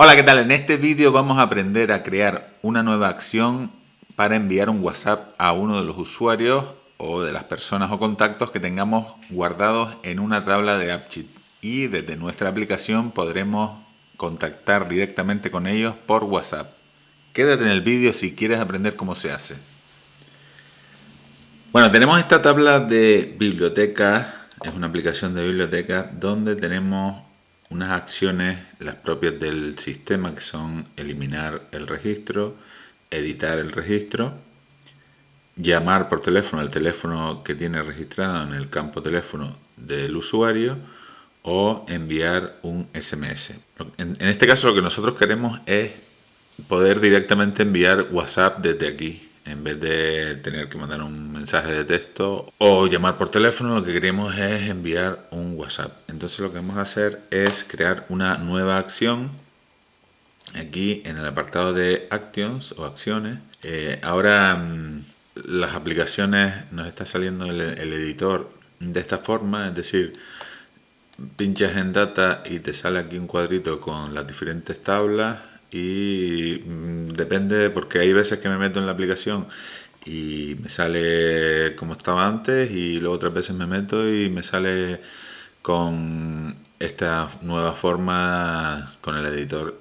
Hola, ¿qué tal? En este vídeo vamos a aprender a crear una nueva acción para enviar un WhatsApp a uno de los usuarios o de las personas o contactos que tengamos guardados en una tabla de AppSheet. Y desde nuestra aplicación podremos contactar directamente con ellos por WhatsApp. Quédate en el vídeo si quieres aprender cómo se hace. Bueno, tenemos esta tabla de biblioteca, es una aplicación de biblioteca donde tenemos unas acciones, las propias del sistema, que son eliminar el registro, editar el registro, llamar por teléfono al teléfono que tiene registrado en el campo teléfono del usuario o enviar un SMS. En este caso lo que nosotros queremos es poder directamente enviar WhatsApp desde aquí. En vez de tener que mandar un mensaje de texto o llamar por teléfono, lo que queremos es enviar un WhatsApp. Entonces lo que vamos a hacer es crear una nueva acción aquí en el apartado de Actions o acciones. Ahora las aplicaciones nos está saliendo el editor de esta forma, es decir, pinchas en Data y te sale aquí un cuadrito con las diferentes tablas y depende, porque hay veces que me meto en la aplicación y me sale como estaba antes y luego otras veces me meto y me sale con esta nueva forma con el editor,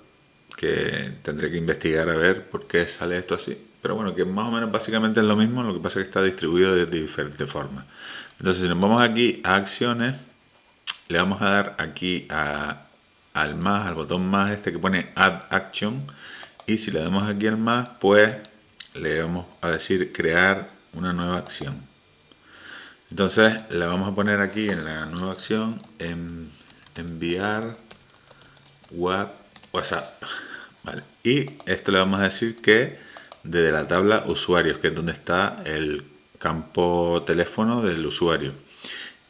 que tendré que investigar a ver por qué sale esto así, pero bueno, que más o menos básicamente es lo mismo, lo que pasa es que está distribuido de diferentes formas. Entonces si nos vamos aquí a acciones, le vamos a dar aquí al más, al botón más este que pone Add Action, y si le damos aquí al más, pues le vamos a decir crear una nueva acción. Entonces la vamos a poner aquí en la nueva acción en enviar WhatsApp, ¿vale? Y esto le vamos a decir que desde la tabla usuarios, que es donde está el campo teléfono del usuario.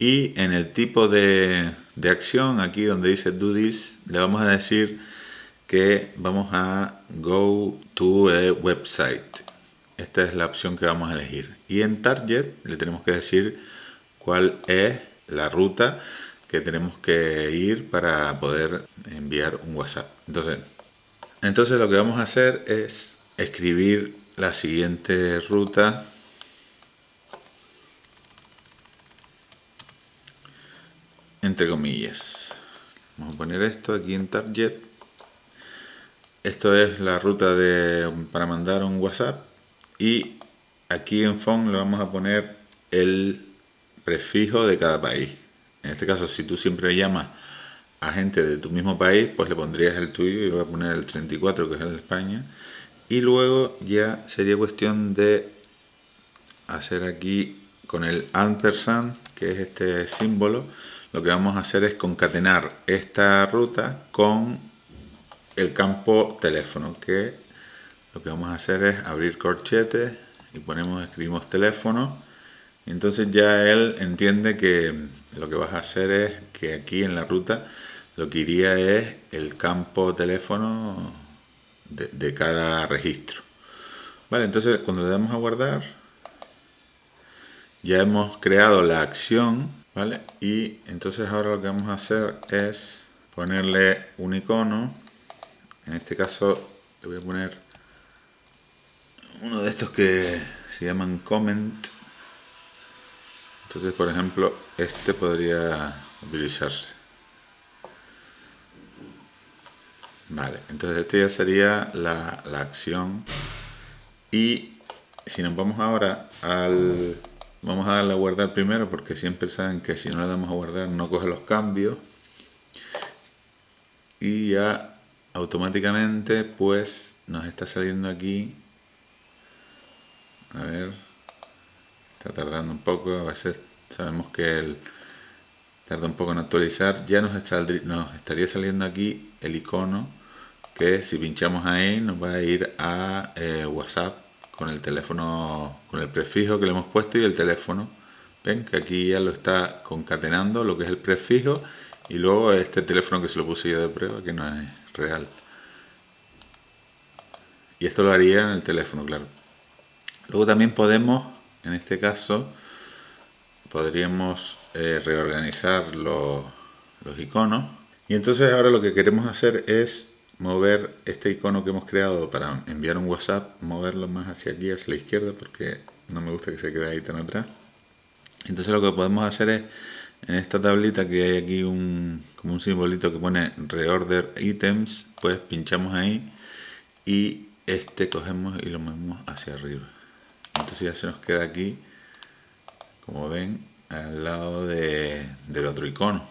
Y en el tipo de acción, aquí donde dice Do This, le vamos a decir que vamos a Go to a Website. Esta es la opción que vamos a elegir. Y en Target le tenemos que decir cuál es la ruta que tenemos que ir para poder enviar un WhatsApp. Entonces lo que vamos a hacer es escribir la siguiente ruta. Entre comillas, vamos a poner esto aquí en Target. Esto es la ruta para mandar un WhatsApp, y aquí en Phone le vamos a poner el prefijo de cada país. En este caso, si tú siempre llamas a gente de tu mismo país, pues le pondrías el tuyo y le voy a poner el 34, que es el de España. Y luego ya sería cuestión de hacer aquí con el ampersand, que es este símbolo. Lo que vamos a hacer es concatenar esta ruta con el campo teléfono, que lo que vamos a hacer es abrir corchetes y escribimos teléfono, y entonces ya él entiende que lo que vas a hacer es que aquí en la ruta lo que iría es el campo teléfono de cada registro. Vale, entonces cuando le damos a guardar ya hemos creado la acción, ¿vale? Y entonces ahora lo que vamos a hacer es ponerle un icono. En este caso le voy a poner uno de estos que se llaman comment. Entonces, por ejemplo, este podría utilizarse. Vale, entonces este ya sería la acción. Y si nos vamos ahora vamos a darle a guardar primero, porque siempre saben que si no le damos a guardar no coge los cambios. Y ya automáticamente pues nos está saliendo aquí, a ver, está tardando un poco, a veces sabemos que él tarda un poco en actualizar. Ya nos estaría saliendo aquí el icono, que si pinchamos ahí nos va a ir a WhatsApp con el teléfono, con el prefijo que le hemos puesto y el teléfono. Ven que aquí ya lo está concatenando, lo que es el prefijo, y luego este teléfono que se lo puse yo de prueba, que no es real. Y esto lo haría en el teléfono, claro. Luego también podemos, en este caso, podríamos reorganizar los iconos. Y entonces ahora lo que queremos hacer es mover este icono que hemos creado para enviar un WhatsApp, moverlo más hacia aquí, hacia la izquierda, porque no me gusta que se quede ahí tan atrás. Entonces lo que podemos hacer es, en esta tablita que hay aquí como un simbolito que pone Reorder Items, pues pinchamos ahí y cogemos y lo movemos hacia arriba. Entonces ya se nos queda aquí, como ven, al lado del otro icono.